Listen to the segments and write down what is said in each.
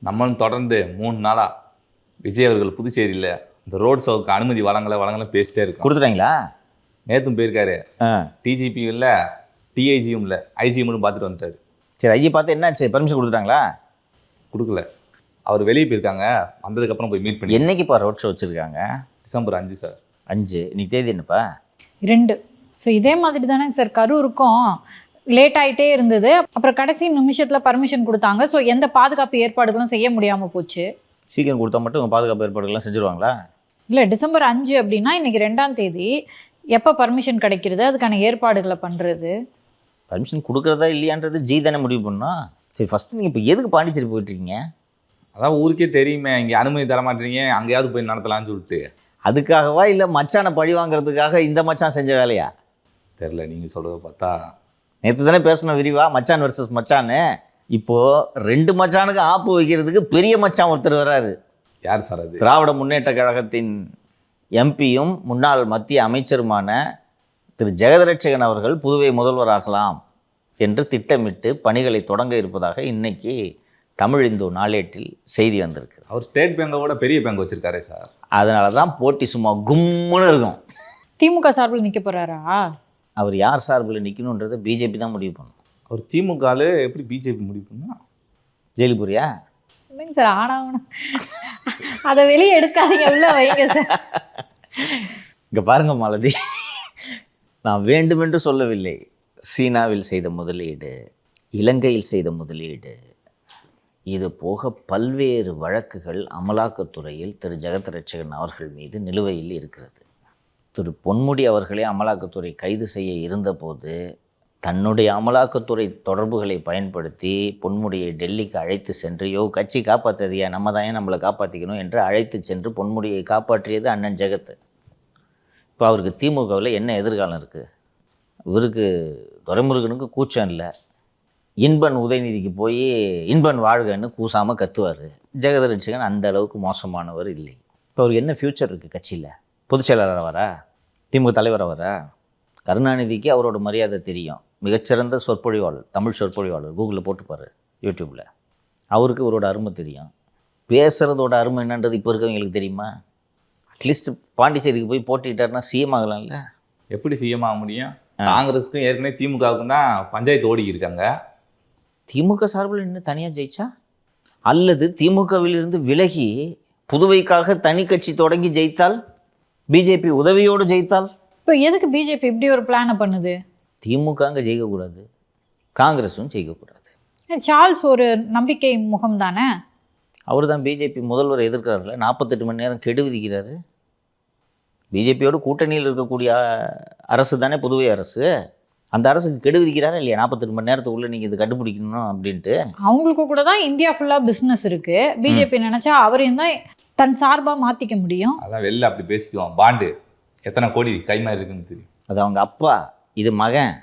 நம்மளும் தொடர்ந்து 3 நாளாக விஜய் அவர்கள் புதுச்சேரியில் இந்த ரோட் ஷோவுக்கு அனுமதி வழங்கலை பேசிட்டே இருக்கோம். கொடுத்துட்டாங்களா? நேற்றும் போயிருக்காரு. டிஜிபியும் இல்லை, டிஐஜியும் இல்லை, ஐஜி மட்டும் பார்த்துட்டு வந்துட்டாரு. சரி, ஐஜி பார்த்து என்னாச்சு? பர்மிஷன் கொடுத்துட்டாங்களா? கொடுக்கல. அவர் வெளியே போயிருக்காங்க. வந்ததுக்கப்புறம் போய் மீட் பண்ணி. என்னைக்குப்பா ரோட் ஷோ வச்சுருக்காங்க? December 5 sir. 5. இன்னைக்கு தேதி என்னப்பா? 2. ஸோ இதே மாதிரி தானே சார் கரூருக்கும் லேட் ஆகிட்டே இருந்தது. அப்புறம் கடைசி நிமிஷத்தில் பர்மிஷன் கொடுத்தாங்க. ஸோ எந்த பாதுகாப்பு ஏற்பாடுகளும் செய்ய முடியாமல் போச்சு. சீக்கிரம் கொடுத்தா மட்டும் பாதுகாப்பு ஏற்பாடுகள்லாம் செஞ்சுருவாங்களா? இல்லை, டிசம்பர் 5 அப்படின்னா இன்றைக்கி 2ஆம் தேதி. எப்போ பர்மிஷன் கிடைக்கிறது, அதுக்கான ஏற்பாடுகளை பண்ணுறது. பர்மிஷன் கொடுக்குறதா இல்லையான்றது ஜி தானே முடிவு பண்ணோம். சரி, ஃபஸ்ட்டு நீங்கள் இப்போ எதுக்கு பாண்டிச்சேரி போயிட்டுருக்கீங்க? அதான் ஊருக்கே தெரியுமே, இங்கே அனுமதி தர மாட்டீங்க, அங்கேயாவது போய் நடத்தலான்னு சொல்லிட்டு. அதுக்காகவா இல்லை மச்சானை பழி வாங்குறதுக்காக இந்த மச்சான் செஞ்ச வேலையா? தெரில, நீங்கள் சொல்கிறத பார்த்தா. நேற்று தானே பேசணும் விரிவா, மச்சான் வெர்சஸ் மச்சான்னு. இப்போது 2 மச்சானுக்கு ஆப்பு வைக்கிறதுக்கு பெரிய மச்சான் ஒருத்தர் வராரு. யார் சார் அது? திராவிட முன்னேற்ற கழகத்தின் எம்பியும் முன்னாள் மத்திய அமைச்சருமான திரு ஜெகதரட்சகன் அவர்கள் புதுவை முதல்வராகலாம் என்று திட்டமிட்டு பணிகளை தொடங்க இருப்பதாக இன்னைக்கு தமிழ் இந்து நாளேட்டில் செய்தி வந்திருக்கு. அவர் ஸ்டேட் பேங்கோட பெரிய பேங்க் வச்சுருக்காரே சார். அதனால தான் போட்டி சும்மா கும்முன்னு இருக்கும். திமுக சார்பில் நிற்க போகிறாரா? அவர் யார் சார்பில் நிற்கணுன்றதை பிஜேபி தான் முடிவு பண்ணும். அவர் திமுகவில் எப்படி பிஜேபி முடிவு பண்ணா? ஜெயிலுபுரியா? இல்லைங்க சார், ஆனாவணும் அதை வெளியே எடுக்காதீங்க, உள்ள வைங்க சார். இங்கே பாருங்க மாலதி, நான் வேண்டுமென்று சொல்லவில்லை. சீனாவில் செய்த முதலீடு, இலங்கையில் செய்த முதலீடு, இது போக பல்வேறு வழக்குகள் அமலாக்கத்துறையில் திரு ஜெகத்ரட்சகன் அவர்கள் மீது நிலுவையில் இருக்கிறது. திரு பொன்முடி அவர்களே அமலாக்கத்துறை கைது செய்ய இருந்தபோது தன்னுடைய அமலாக்கத்துறை தொடர்புகளை பயன்படுத்தி பொன்முடியை டெல்லிக்கு அழைத்து சென்று, கட்சி காப்பாற்றதையா, நம்ம தான் நம்மளை காப்பாற்றிக்கணும் என்று அழைத்து சென்று பொன்முடியை காப்பாற்றியது அண்ணன் ஜெகத். இப்போ அவருக்கு திமுகவில் என்ன எதிர்காலம் இருக்குது? இவருக்கு துரைமுருகனுக்கு கூச்சம் இல்லை. இன்பன் உதயநிதிக்கு போய் இன்பன் வாழ்கன்னு கூசாமல் கத்துவார். ஜெகதரட்சகன் அந்த அளவுக்கு மோசமானவர் இல்லை. இப்போ அவருக்கு என்ன ஃப்யூச்சர் இருக்குது கட்சியில்? பொதுச் செயலாளர் வரா? திமுக தலைவர் வரா? கருணாநிதிக்கு அவரோட மரியாதை தெரியும். மிகச்சிறந்த சொற்பொழிவாளர், தமிழ் சொற்பொழிவாளர். கூகுளில் போட்டுப்பார், யூடியூப்பில். அவருக்கு இவரோட அருமை தெரியும். பேசுகிறதோட அருமை என்னன்றது இப்போ இருக்கவங்களுக்கு தெரியுமா? அட்லீஸ்ட் பாண்டிச்சேரிக்கு போய் போட்டிட்டாருன்னா சிஎம் ஆகலாம்ல. எப்படி சிஎம் ஆக முடியும்? காங்கிரஸுக்கும் ஏற்கனவே திமுகவுக்கும் தான் பஞ்சாயத்து ஓடி இருக்காங்க. திமுக சார்பில் இன்னும் தனியாக ஜெயிச்சா, அல்லது திமுகவிலிருந்து விலகி புதுவைக்காக தனி கட்சி தொடங்கி ஜெயித்தால், பிஜேபி உதவியோடு ஜெயித்தால். இப்போ எதுக்கு பிஜேபி இப்படி ஒரு பிளானை பண்ணுது? திமுக அங்கே ஜெயிக்கக்கூடாது, காங்கிரஸும் ஜெயிக்கக்கூடாது. சார்ல்ஸ் ஒரு நம்பிக்கை முகம் தானே. அவர் தான் பிஜேபி முதல்வரை எதிர்க்கிறார்ல, 48 மணி நேரம் கெடு விதிக்கிறாரு. பிஜேபியோடு கூட்டணியில் இருக்கக்கூடிய அரசு தானே புதுவை அரசு. அந்த அரசுக்கு கெடு விதிக்கிறாரா இல்லையா? 48 மணி நேரத்துக்குள்ளே நீங்கள் இது கண்டுபிடிக்கணும் அப்படின்ட்டு. அவங்களுக்கு கூட தான் இந்தியா ஃபுல்லாக பிஸ்னஸ் இருக்குது. பிஜேபி நினச்சா அவரையும் தான் தன் சார்பாக மாற்றிக்க முடியும். அதான் வெளில அப்படி பேசிக்குவோம். பாண்டு எத்தனை கோடி கை மாதிரி இருக்குன்னு தெரியும். அது அவங்க அப்பா, இது மகன்,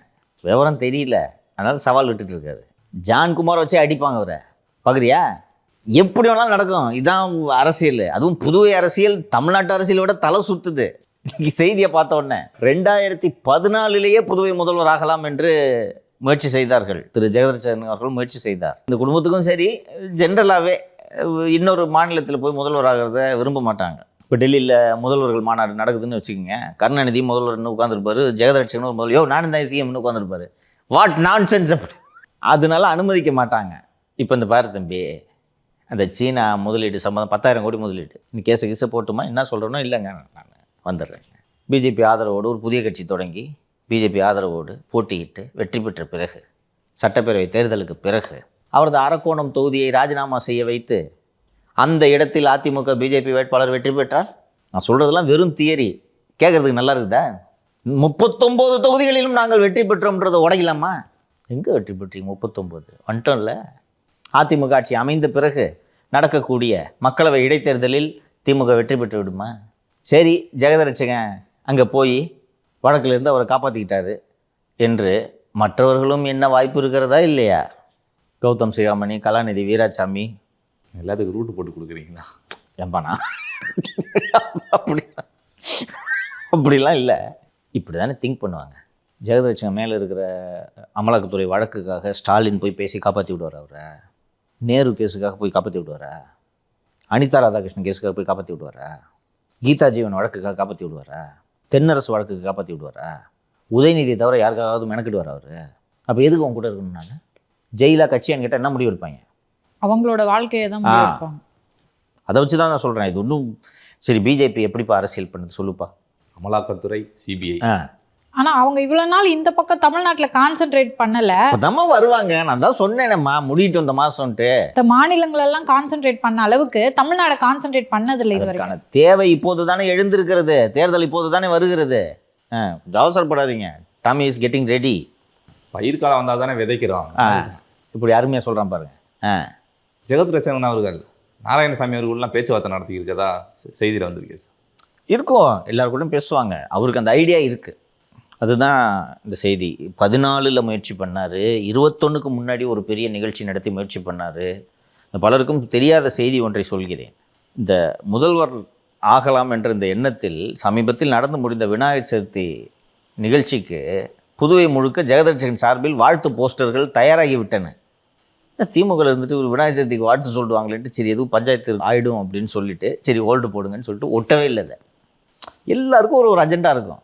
விவரம் தெரியல, அதனால சவால் விட்டுட்டு இருக்காரு. ஜான்குமார் வச்சே அடிப்பாங்க அவரை, பார்க்குறியா? எப்படி வேணாலும் நடக்கும். இதுதான் அரசியல். அதுவும் புதுவை அரசியல் தமிழ்நாட்டு அரசியலை விட தலை சுத்துது. இன்னைக்கு செய்தியை பார்த்த உடனே 2014 புதுவை முதல்வர் ஆகலாம் என்று முயற்சி செய்தார்கள். திரு ஜெகதரட்சகன் அவர்கள் முயற்சி செய்தார். இந்த குடும்பத்துக்கும் சரி, ஜென்ரலாகவே இன்னொரு மாநிலத்தில் போய் முதல்வர் ஆகிறத விரும்ப மாட்டாங்க. இப்போ டெல்லியில் முதல்வர்கள் மாநாடு நடக்குதுன்னு வச்சுக்கோங்க. கருணாநிதி முதல்வர்னு உட்காந்துருப்பாரு, ஜெகதரட்சகன் ஒரு முதல்வர், நானும் தான் சிஎம்னு உட்காந்துருப்பாரு. வாட் நான்சென்ஸ் அப்படி. அதனால அனுமதிக்க மாட்டாங்க. இப்போ இந்த பாரு தம்பி, அந்த சீனா முதலீடு சம்மந்தம் 10,000 கோடி முதலீடு, நீ கேஸை போட்டுமா என்ன சொல்கிறேனோ? இல்லைங்க, நான் வந்துடுறேன். பிஜேபி ஆதரவோடு ஒரு புதிய கட்சி தொடங்கி பிஜேபி ஆதரவோடு போட்டியிட்டு வெற்றி பெற்ற பிறகு, சட்டப்பேரவை தேர்தலுக்கு பிறகு அவரது அரக்கோணம் தொகுதியை ராஜினாமா செய்ய வைத்து அந்த இடத்தில் அதிமுக பிஜேபி வேட்பாளர் வெற்றி பெற்றார். நான் சொல்கிறதெல்லாம் வெறும் தியரி, கேட்குறதுக்கு நல்லா இருக்குதா? 39 தொகுதிகளிலும் நாங்கள் வெற்றி பெற்றோம்ன்றதை உடைக்கலாமா? எங்கே வெற்றி பெற்றீங்க? 39 வந்துட்டோம் இல்லை. அதிமுக ஆட்சி அமைந்த பிறகு நடக்கக்கூடிய மக்களவை இடைத்தேர்தலில் திமுக வெற்றி பெற்று விடுமா? சரி, ஜெகதரட்சகன் அங்கே போய் வழக்கிலிருந்து அவரை காப்பாற்றிக்கிட்டாரு என்று மற்றவர்களும் என்ன வாய்ப்பு இருக்கிறதா இல்லையா? கௌதம் சிகாமணி, கலாநிதி வீராசாமி எல்லாத்துக்கும் ரூட்டு போட்டு கொடுக்குறீங்களா? ஏம்பாண்ணா அப்படிலாம் இல்லை. இப்படி தானே திங்க் பண்ணுவாங்க. ஜெகதரட்சகன் மேலே இருக்கிற அமலாக்கத்துறை வழக்குக்காக ஸ்டாலின் போய் பேசி காப்பாற்றி விடுவார் அவரை. நேரு கேஸுக்காக போய் காப்பாற்றி விடுவாரா? அனிதா ராதாகிருஷ்ணன் கேஸுக்காக போய் காப்பாற்றி விடுவாரா? கீதா ஜீவன் வழக்குக்காக காப்பாற்றி விடுவாரா? தென்னரசு வழக்குக்கு காப்பாற்றி விடுவாரா? உதயநிதியை தவிர யாருக்காவது மெனக்கிடுவார் அவர்? அப்போ எதுக்கு அவங்க கூட இருக்கணும்? நான் ஜெயிலாக கட்சியான்னு கேட்டால் என்ன முடிவு எடுப்பாங்க? அவங்களோட வாழ்க்கையை தான் முடிவெடுப்பாங்க. அதை வச்சு தான் நான் சொல்கிறேன். இது ஒன்றும் சரி, பிஜேபி எப்படிப்பா அரசியல் பண்ணுது சொல்லுப்பா. அமலாக்கத்துறை, சிபிஐ. ஆனா அவங்க இவ்வளவு நாள் இந்த பக்கம் தமிழ்நாட்டுல கான்சென்ட்ரேட் பண்ணல. நம்ம வருவாங்க, நான் தான் சொன்னேனேம்மா முடிட்டு இந்த மாசம்ட்டு. இந்த மாநிலங்கள் எல்லாம் கான்சென்ட்ரேட் பண்ண அளவுக்கு தமிழ்நாடு கான்சென்ட்ரேட் பண்ணதில்லை இது வரைக்கும். தேவை இப்போது தானே எழுந்திருக்கிறது, தேர்தல் இப்போது தானே வருகிறது. அவசரப்படாதீங்க. Tommy is getting ready. பயிர்காலம் வந்தால் தானே விதைக்கிறோம். இப்படி அருமையாக சொல்கிறான் பாருங்க. ஜெகத் ரட்சகன் அவர்கள் நாராயணசாமி அவர்கள்லாம் பேச்சுவார்த்தை நடத்தி இருக்கதா செய்தியில் வந்திருக்கு சார். இருக்கும், எல்லாருக்கூட பேசுவாங்க. அவருக்கு அந்த ஐடியா இருக்குது. அதுதான் இந்த செய்தி. 14 முயற்சி பண்ணார், 21க்கு முன்னாடி ஒரு பெரிய நிகழ்ச்சி நடத்தி முயற்சி பண்ணார். பலருக்கும் தெரியாத செய்தி ஒன்றை சொல்கிறேன். இந்த முதல்வர் ஆகலாம் என்ற இந்த எண்ணத்தில் சமீபத்தில் நடந்து முடிந்த விநாயகர் சதுர்த்தி நிகழ்ச்சிக்கு புதுவை முழுக்க ஜெகதரட்சகன் சார்பில் வாழ்த்து போஸ்டர்கள் தயாராகிவிட்டன. திமுக இருந்துட்டு ஒரு விநாயகர் சதுர்த்திக்கு வாழ்த்து சொல்லிடுவாங்களேன்ட்டு சரி எதுவும் பஞ்சாயத்து ஆகிடும் அப்படின்னு சொல்லிட்டு சரி ஹோல்டு போடுங்கன்னு சொல்லிட்டு ஒட்டவே இல்லை. எல்லாருக்கும் ஒரு அஜெண்டா இருக்கும்.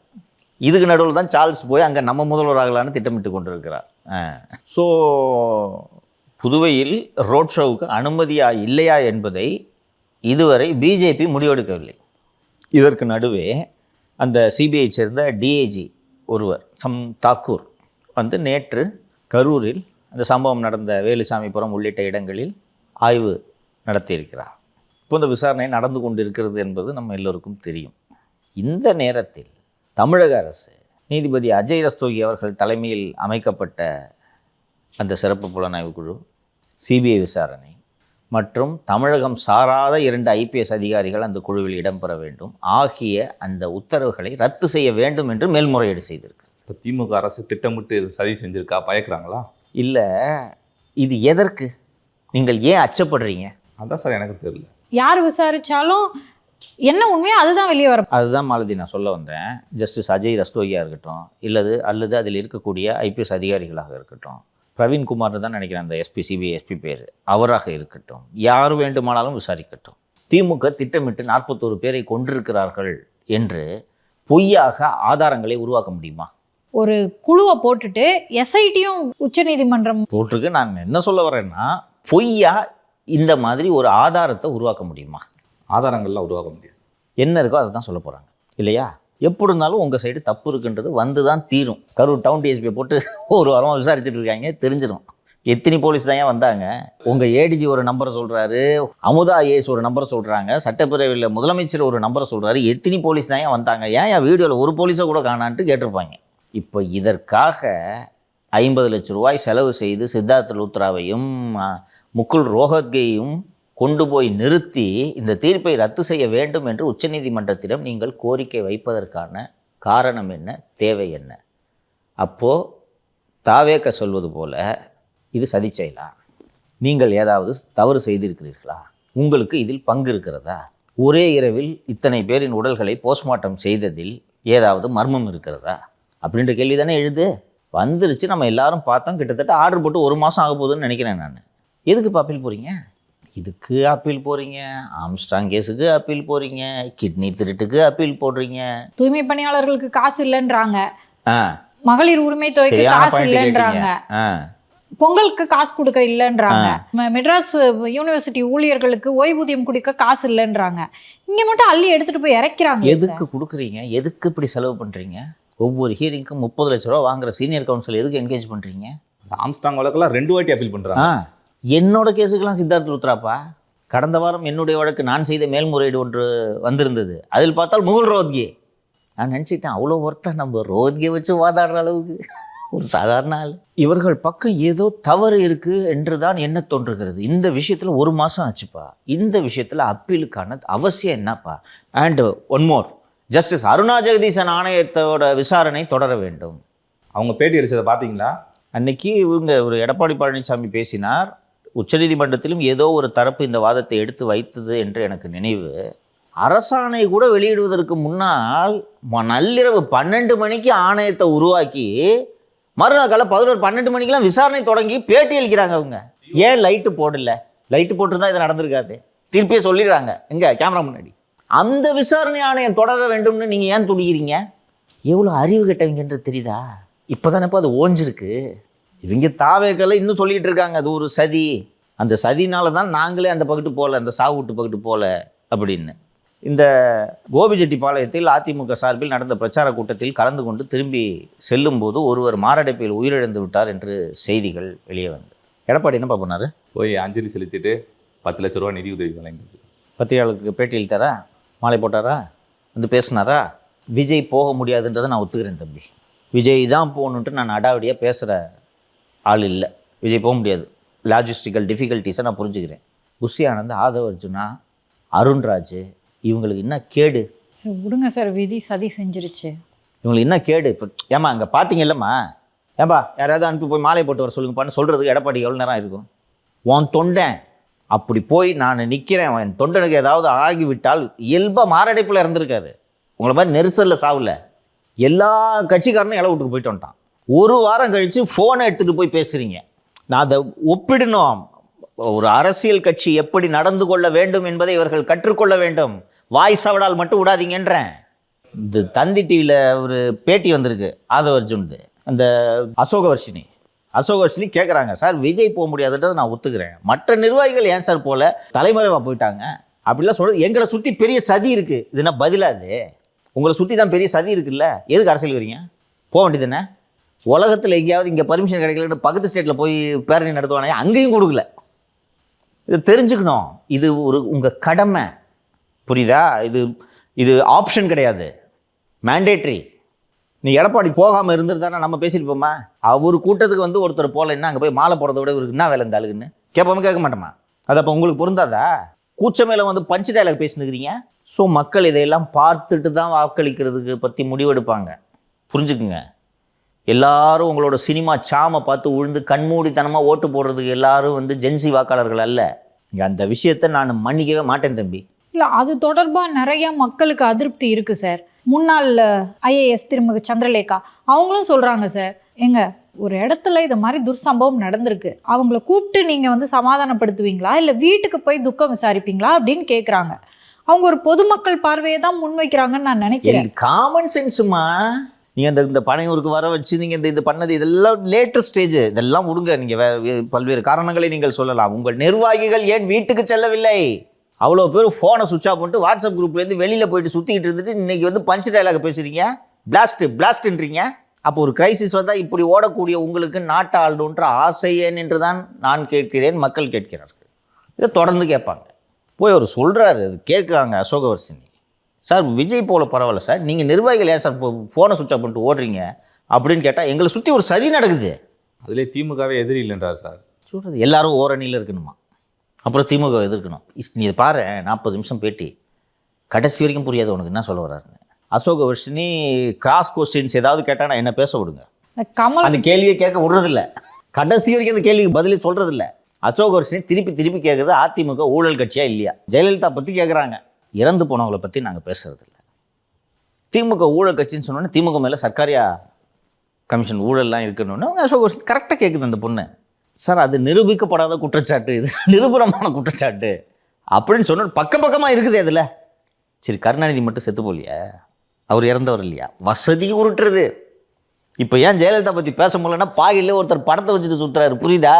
இதுக்கு நடுவில் தான் சார்ல்ஸ் போய் அங்கே நம்ம முதல்வர் ஆகலான்னு திட்டமிட்டு கொண்டு இருக்கிறார். ஸோ புதுவையில் ரோட் ஷோவுக்கு அனுமதியா இல்லையா என்பதை இதுவரை பிஜேபி முடிவெடுக்கவில்லை. இதற்கு நடுவே அந்த சிபிஐ சேர்ந்த டிஐஜி ஒருவர் தாக்கூர் வந்து நேற்று கரூரில் அந்த சம்பவம் நடந்த வேலுசாமிபுரம் உள்ளிட்ட இடங்களில் ஆய்வு நடத்தியிருக்கிறார். இப்போ இந்த விசாரணை நடந்து கொண்டு இருக்கிறது என்பது நம்ம எல்லோருக்கும் தெரியும். இந்த நேரத்தில் தமிழக அரசு நீதிபதி அஜய் ரஸ்தோகி அவர்கள் தலைமையில் அமைக்கப்பட்ட அந்த சிறப்பு புலனாய்வு குழு, சிபிஐ விசாரணை மற்றும் தமிழகம் சாராத 2 ஐபிஎஸ் அதிகாரிகள் அந்த குழுவில் இடம்பெற வேண்டும் ஆகிய அந்த உத்தரவுகளை ரத்து செய்ய வேண்டும் என்று மேல்முறையீடு செய்திருக்கு. இப்போ திமுக அரசு திட்டமிட்டு இது சதி செஞ்சுருக்கா, பயக்கிறாங்களா? இல்லை, இது எதற்கு? நீங்கள் ஏன் அச்சப்படுறீங்க? அதான் சார் எனக்கு தெரியல. யார் விசாரிச்சாலும் என்ன உண்மையோ அதுதான் வெளியே வரும். அதுதான் மாலதி நான் சொல்ல வந்தேன். ஜஸ்டிஸ் அஜய் ரஸ்தோகியாக இருக்கட்டும், அல்லது அதில் இருக்கக்கூடிய ஐபிஎஸ் அதிகாரிகளாக இருக்கட்டும், பிரவீன்குமார்னு தான் நினைக்கிறேன் அந்த எஸ்பி, சிபிஐ எஸ்பி பேர், அவராக இருக்கட்டும், யார் வேண்டுமானாலும் விசாரிக்கட்டும். திமுக திட்டமிட்டு 41 பேரை கொண்டிருக்கிறார்கள் என்று பொய்யாக ஆதாரங்களை உருவாக்க முடியுமா? ஒரு குழுவை போட்டுட்டு எஸ்ஐடியும் உச்சநீதிமன்றம் போட்டிருக்கு. நான் என்ன சொல்ல வரேன்னா, பொய்யா இந்த மாதிரி ஒரு ஆதாரத்தை உருவாக்க முடியுமா? ஆதாரங்கள்லாம் உருவாக்க முடியாது. என்ன இருக்கோ அதை தான் சொல்ல போகிறாங்க இல்லையா? எப்படி இருந்தாலும் உங்கள் சைடு தப்பு இருக்குன்றது வந்து தான் தீரும். கரூர் டவுன் டிஎஸ்பியை போட்டு ஒரு வாரமாக விசாரிச்சுட்டு இருக்காங்க, தெரிஞ்சிடும். எத்தனை போலீஸ் தான் ஏன் வந்தாங்க? உங்கள் ஏடிஜி ஒரு நம்பரை சொல்கிறாரு, அமுதா ஐஏஎஸ் ஒரு நம்பரை சொல்கிறாங்க, சட்டப்பேரவையில் முதலமைச்சர் ஒரு நம்பரை சொல்கிறாரு. எத்தனை போலீஸ் தான் ஏன் வந்தாங்க? ஏன் வீடியோவில் ஒரு போலீஸை கூட காணான்ட்டு கேட்டிருப்பாங்க. இப்போ இதற்காக 50 லட்சம் ரூபாய் செலவு செய்து சித்தார்த் லூத்ராவையும் முகுல் ரோஹத்கேயும் கொண்டு போய் நிறுத்தி இந்த தீர்ப்பை ரத்து செய்ய வேண்டும் என்று உச்சநீதிமன்றத்திடம் நீங்கள் கோரிக்கை வைப்பதற்கான காரணம் என்ன, தேவை என்ன? அப்போது தாவேக்க சொல்வது போல இது சதி செயலா? நீங்கள் ஏதாவது தவறு செய்திருக்கிறீர்களா? உங்களுக்கு இதில் பங்கு இருக்கிறதா? ஒரே இரவில் இத்தனை பேரின் உடல்களை போஸ்ட்மார்ட்டம் செய்ததில் ஏதாவது மர்மம் இருக்கிறதா அப்படின்ற கேள்வி தானே எழுது. வந்துருச்சு, நம்ம எல்லாரும் பார்த்தோம். கிட்டத்தட்ட ஆர்டர் போட்டு 1 மாதம் ஆக போகுதுன்னு நினைக்கிறேன் நான். எதுக்கு இப்போ அப்பீல் போகிறீங்க? இதுக்கு அப்பீல் போகிறீங்க, ஆம்ஸ்ட்ராங் கேஸுக்கு அப்பீல் போகிறீங்க, கிட்னி திருட்டுக்கு அப்பீல் போடுறீங்க, தூய்மை பணியாளர்களுக்கு காசு இல்லைன்றாங்க, மகளிர் உரிமை தொகைக்கு காசு இல்லைன்றாங்க, பொங்கலுக்கு காசு கொடுக்க இல்லைன்றாங்க, மெட்ராஸ் யூனிவர்சிட்டி ஊழியர்களுக்கு ஓய்வூதியம் கொடுக்க காசு இல்லைன்றாங்க. இங்கே மட்டும் அள்ளி எடுத்துகிட்டு போய் இறக்கிறாங்க. எதுக்கு கொடுக்குறீங்க? எதுக்கு இப்படி செலவு பண்ணுறீங்க? ஒவ்வொரு ஹியரிங்க்கும் 30 லட்ச ரூபா வாங்குற சீனியர் கவுன்சில் எதுக்கு என்கேஜ் பண்ணுறீங்க? ஆம்ஸ்ட்ராங் வழக்கெல்லாம் 2 வாட்டி அப்பீல் பண்ணுறாங்க. என்னோட கேஸுக்கெல்லாம் சித்தார்த் லூத்ராப்பா. கடந்த வாரம் என்னுடைய வழக்கு நான் செய்த மேல்முறையீடு ஒன்று வந்திருந்தது. அதில் பார்த்தால் முகுல் ரோஹத்கே. நான் நினச்சிட்டேன், அவ்வளோ ஒருத்தர் நம்ம ரோஹத்கே வச்சு வாதாடுற அளவுக்கு ஒரு சாதாரண ஆள். இவர்கள் பக்கம் ஏதோ தவறு இருக்குது என்று தான் என்ன தோன்றுகிறது. இந்த விஷயத்தில் 1 மாதம் ஆச்சுப்பா. இந்த விஷயத்தில் அப்பீலுக்கான அவசியம் என்னப்பா? And one more, justice Aruna Jagadeesan ஆணையத்தோட விசாரணை தொடர வேண்டும். அவங்க பேட்டி அளித்ததை பார்த்தீங்களா? அன்னைக்கு இவங்க ஒரு எடப்பாடி பழனிசாமி பேசினார். உச்சநீதிமன்றத்திலும் ஏதோ ஒரு தரப்பு இந்த வாதத்தை எடுத்து வைத்தது என்று எனக்கு நினைவு. அரசாணை கூட வெளியிடுவதற்கு முன்னால் நள்ளிரவு 12 மணிக்கு ஆணையத்தை உருவாக்கி மறுநாள் காலை 11-12 மணிக்கெல்லாம் விசாரணை தொடங்கி பேட்டி அளிக்கிறாங்க அவங்க. ஏன் லைட்டு போடல? லைட்டு போட்டுருந்தா இது நடந்திருக்காது. திருப்பியே சொல்லிடுறாங்க எங்க கேமரா முன்னாடி. அந்த விசாரணை ஆணையம் தொடர வேண்டும்னு நீங்க ஏன் துடிக்கிறீங்க? எவ்வளோ அறிவு கெட்டவங்கன்றது தெரியுதா? இப்போதானப்போ அது ஓஞ்சிருக்கு. இவங்க தாவேக்கலை இன்னும் சொல்லிட்டு இருக்காங்க அது ஒரு சதி, அந்த சதினால தான் நாங்களே அந்த பக்கத்து போகல, அந்த சாவு வீட்டு பக்கத்து போகல அப்படின்னு. இந்த கோபிச்செட்டிப்பாளையத்தில் அதிமுக சார்பில் நடந்த பிரச்சார கூட்டத்தில் கலந்து கொண்டு திரும்பி செல்லும்போது ஒருவர் மாரடைப்பில் உயிரிழந்து விட்டார் என்று செய்திகள் வெளியே வந்து. எடப்பாடி என்னப்பா பண்ணாரு? போய் அஞ்சலி செலுத்திட்டு 10 லட்ச ரூபா நிதி உதவி வழங்கிட்டு பத்திரிகையாளருக்கு பேட்டி அளித்தாரா? மாலை போட்டாரா? வந்து பேசினாரா? விஜய் போக முடியாதுன்றதை நான் ஒத்துக்கிறேன் தம்பி. விஜய் தான் போகணுன்ட்டு நான் அடாவடியாக பேசுகிற ஆள் இல்லை. விஜய் போக முடியாது, லாஜிஸ்டிக்கல் டிஃபிகல்ட்டிஸை நான் புரிஞ்சுக்கிறேன். புஷி ஆனந்த், ஆதவ் அர்ஜுனா, அருண்ராஜ், இவங்களுக்கு என்ன கேடு? சார் விடுங்க சார், விதி சதி செஞ்சிருச்சு. இவங்களுக்கு என்ன கேடு? இப்போ ஏம்மா அங்கே பார்த்தீங்கல்லம்மா, ஏன்பா யாராவது அனுப்பி போய் மாலை போட்டு வர சொல்லுங்கப்பான்னு சொல்கிறதுக்கு எடப்பாடி எவ்வளோ நேரம் இருக்கும்? உன் தொண்டன் அப்படி போய் நான் நிற்கிறேன், என் தொண்டனுக்கு ஏதாவது ஆகிவிட்டால் இயல்பாக மாரடைப்பில் இருந்திருக்காரு. உங்களை மாதிரி நெரிசலில் சாவில் எல்லா கட்சிக்காரனும் இலை விட்டுக்கு போயிட்டு வந்துட்டான். ஒரு வாரம் கழித்து ஃபோனை எடுத்துகிட்டு போய் பேசுகிறீங்க. நான் அதை ஒப்பிடணும். ஒரு அரசியல் கட்சி எப்படி நடந்து கொள்ள வேண்டும் என்பதை இவர்கள் கற்றுக்கொள்ள வேண்டும். வாய் சவடால் மட்டும் விடாதீங்கன்றேன். இந்த தந்தி டிவியில் ஒரு பேட்டி வந்திருக்கு ஆதவ் அர்ஜுன்து, அந்த அசோகவர்ஷினி கேட்குறாங்க, சார் விஜய் போக முடியாதுன்றதை நான் ஒத்துக்கிறேன், மற்ற நிர்வாகிகள் ஏன் சார் போல தலைமறைவாக போயிட்டாங்க அப்படிலாம் சொல்கிறது. எங்களை சுற்றி பெரிய சதி இருக்குது. இது என்ன பதிலாது? உங்களை சுற்றி தான் பெரிய சதி இருக்குல்ல, எதுக்கு அரசியல் வரீங்க? போக வேண்டியதுன்னு. உலகத்தில் எங்கேயாவது இங்கே பர்மிஷன் கிடைக்கலன்னு பக்கத்து ஸ்டேட்டில் போய் பேரணி நடத்துவானே, அங்கேயும் கொடுக்கல. இது தெரிஞ்சுக்கணும். இது ஒரு உங்கள் கடமை, புரியுதா? இது ஆப்ஷன் கிடையாது, மேண்டேட்ரி. நீ எடப்பாடி போகாமல் இருந்திருந்தானா நம்ம பேசியிருப்போமா? அவர் கூட்டத்துக்கு வந்து ஒருத்தர் போகலன்னா அங்கே போய் மாலை போடுறத விட இவருக்கு என்ன வேலை இந்த ஆளுக்குன்னு கேட்போமா? கேட்க மாட்டோமா? அது அப்போ உங்களுக்கு பொருந்தாதா? கூச்ச மேலே வந்து பஞ்சு டைலாக் பேசினுக்கிறீங்க. ஸோ மக்கள் இதையெல்லாம் பார்த்துட்டு தான் வாக்களிக்கிறதுக்கு பற்றி முடிவெடுப்பாங்க, புரிஞ்சுக்குங்க. எல்லாரும் உங்களோட சினிமா சாமை பார்த்து உழுந்து கண்மூடித்தனமாக ஓட்டு போடுறதுக்கு எல்லாரும் வந்து ஜென்சி வாக்காளர்கள் அல்ல. இங்கே அந்த விஷயத்தை நான் மன்னிக்கவே மாட்டேன் தம்பி. இல்லை, அது தொடர்பாக நிறைய மக்களுக்கு அதிருப்தி இருக்குது சார். முன்னாள் ஐஏஎஸ் திருமதி சந்திரலேகா அவங்களும் சொல்கிறாங்க சார், ஒரு இடத்துல இது மாதிரி துர்சம்பவம் நடந்திருக்கு, அவங்கள கூப்பிட்டு நீங்கள் வந்து சமாதானப்படுத்துவீங்களா இல்லை வீட்டுக்கு போய் துக்கம் விசாரிப்பீங்களா அப்படின்னு கேட்குறாங்க. அவங்க ஒரு பொதுமக்கள் பார்வையை தான் முன்வைக்கிறாங்கன்னு நான் நினைக்கிறேன். காமன் சென்ஸுமா. நீங்கள் இந்த பனையூருக்கு வர வச்சு நீங்கள் இது பண்ணது இதெல்லாம் லேட்டஸ்ட் ஸ்டேஜ். இதெல்லாம் விடுங்க. நீங்கள் பல்வேறு காரணங்களை நீங்கள் சொல்லலாம். உங்கள் நிர்வாகிகள் ஏன் வீட்டுக்கு செல்லவில்லை? அவ்வளோ பேர் ஃபோனை சுவிட்ச் ஆஃப் பண்ணிட்டு வாட்ஸ்அப் குரூப்லேருந்து வெளியில் போயிட்டு சுற்றிக்கிட்டு இருந்துட்டு இன்றைக்கி வந்து பஞ்சு டைலாக பேசுகிறீங்க, பிளாஸ்ட்டுன்றீங்க. அப்போ ஒரு கிரைசிஸ் வந்தால் இப்படி ஓடக்கூடிய உங்களுக்கு நாட்டை ஆளணுன்ற ஆசை ஏன் என்று தான் நான் கேட்கிறேன், மக்கள் கேட்கிறார்கள். இதை தொடர்ந்து கேட்பாங்க. போய் அவர் சொல்கிறாரு, அது கேட்குறாங்க அசோகவர்ஷினி, சார் விஜய் போல பரவாயில்ல சார், நீங்கள் நிர்வாகிகள் ஏன் சார் ஃபோனை சுவிட்ச் ஆஃப் பண்ணிட்டு ஓடுறீங்க அப்படின்னு கேட்டால் எங்களை சுற்றி ஒரு சதி நடக்குது. அதிலே திமுகவே எதிரி இல்லைன்றார் சார். சொல்கிறது எல்லாரும் ஓரணியில் இருக்கணுமா, அப்புறம் திமுக எதிர்க்கணும். நீ இதை பாரு, 40 நிமிஷம் பேட்டி, கடைசி வரைக்கும் புரியாது உனக்கு என்ன சொல்ல வர்றாருன்னு. அசோகவர்ஷினி கிராஸ் கொஸ்டின்ஸ் ஏதாவது கேட்டால் நான் என்ன பேச விடுங்க, அந்த கேள்வியை கேட்க விடுறதில்ல, கடைசி வரைக்கும் அந்த கேள்விக்கு பதிலே சொல்கிறதில்ல. அசோகவர்ஷினி திருப்பி கேட்குறது அதிமுக ஊழல் கட்சியா இல்லையா. ஜெயலலிதா பற்றி கேட்குறாங்க, இறந்து போனவங்களை பற்றி நாங்கள் பேசுறதில்ல. திமுக ஊழல் கட்சின்னு சொன்னோன்னே திமுக மேலே சர்க்காரியா கமிஷன் ஊழல்லாம் இருக்கணும்னு அசோகவர்ஷினி கரெக்டாக கேட்குது அந்த பொண்ணு. சார் அது நிரூபிக்கப்படாத குற்றச்சாட்டு, இது நிரூபணமான குற்றச்சாட்டு அப்படின்னு சொன்ன பக்கமாக இருக்குது அதில். சரி, கருணாநிதி மட்டும் செத்து போலியா, அவர் இறந்தவர் இல்லையா? வசதி உருட்டுறது. இப்போ ஏன் ஜெயலலிதா பற்றி பேச முடியலன்னா பாகிலே ஒருத்தர் படத்தை வச்சுட்டு சுற்றுறாரு, புரியுதா?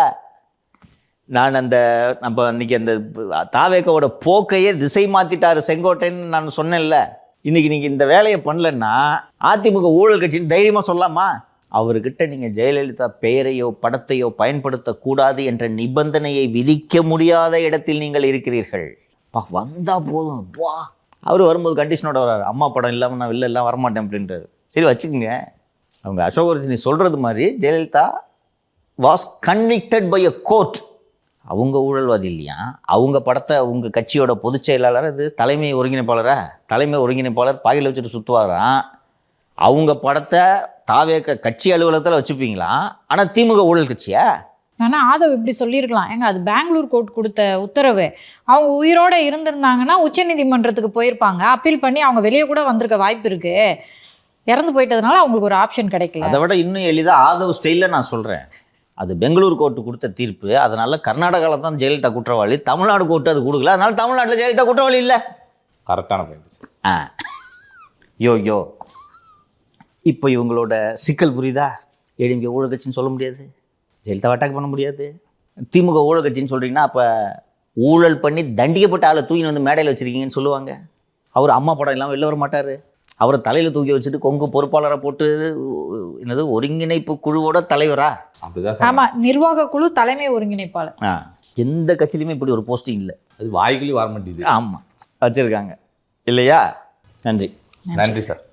நான் நம்ம அன்றைக்கி அந்த தாவேக்காவோட போக்கையே திசை மாற்றிட்டார் செங்கோட்டைன்னு நான் சொன்னேன்ல. இன்றைக்கி நீங்கள் இந்த வேலையை பண்ணலன்னா அதிமுக ஊழல் கட்சின்னு தைரியமாக சொல்லலாமா? அவர்கிட்ட நீங்கள் ஜெயலலிதா பெயரையோ படத்தையோ பயன்படுத்தக்கூடாது என்ற நிபந்தனையை விதிக்க முடியாத இடத்தில் நீங்கள் இருக்கிறீர்கள். வந்தால் போதும், அவர் வரும்போது கண்டிஷனோட வர்றாரு, அம்மா படம் இல்லாமல் நான் வெளில எல்லாம் வரமாட்டேன் அப்படின்றாரு. சரி வச்சுக்கோங்க. அவங்க அசோகவர்ஷினி சொல்கிறது மாதிரி Jayalalithaa was convicted by a court. அவங்க ஊழல்வாதி இல்லையா? அவங்க படத்தை உங்கள் கட்சியோட பொதுச் செயலாளர், இது தலைமை ஒருங்கிணைப்பாளர் பாகில வச்சுட்டு சுற்றுவாராம். அவங்க படத்தை தாவேக்க கட்சி அலுவலகத்தில் வச்சுப்பீங்களா? ஆனால் திமுக ஊழல் கட்சியா? ஆனால் ஆதவ் இப்படி சொல்லியிருக்கலாம், அது பெங்களூர் கோர்ட் கொடுத்த உத்தரவு, அவங்க உயிரோடு இருந்திருந்தாங்கன்னா உச்சநீதிமன்றத்துக்கு போயிருப்பாங்க, அப்பீல் பண்ணி அவங்க வெளியே கூட வந்திருக்க வாய்ப்பு இருக்குது. இறந்து போயிட்டதுனால அவங்களுக்கு ஒரு ஆப்ஷன் கிடைக்கல. அதை விட இன்னும் எளிதாக ஆதவ் ஸ்டைலில் நான் சொல்கிறேன், அது பெங்களூர் கோர்ட்டு கொடுத்த தீர்ப்பு. அதனால கர்நாடகாவில் தான் ஜெயலலிதா குற்றவாளி, தமிழ்நாடு கோர்ட்டு அது கொடுக்கல, அதனால தமிழ்நாட்டில் ஜெயலலிதா குற்றவாளி இல்லை. கரெக்டான பாயிண்ட் சார். யோ இப்போ இவங்களோட சிக்கல் புரியுதா? ஏடிஎம்கே ஊழல் கட்சின்னு சொல்ல முடியாது, ஜெயலலிதா அட்டாக் பண்ண முடியாது. திமுக ஊழல் கட்சின்னு சொல்கிறீங்கன்னா அப்போ ஊழல் பண்ணி தண்டிக்கப்பட்ட ஆளை தூக்கி வந்து மேடையில் வச்சுருக்கீங்கன்னு சொல்லுவாங்க. அவர் அம்மா படம் இல்லாமல் வெளில வர மாட்டார். அவரை தலையில் தூக்கி வச்சுட்டு கொங்கு பொறுப்பாளரை போட்டு என்னது ஒருங்கிணைப்பு குழுவோட தலைவரா? அப்படிதான் சார். ஆமா, நிர்வாக குழு தலைமை ஒருங்கிணைப்பாளர். எந்த கட்சியிலுமே இப்படி ஒரு போஸ்டிங் இல்லை. அது வாய்க்குள்ளேயும் வர மாட்டேங்குது. ஆமாம், வச்சுருக்காங்க இல்லையா? நன்றி. நன்றி சார்.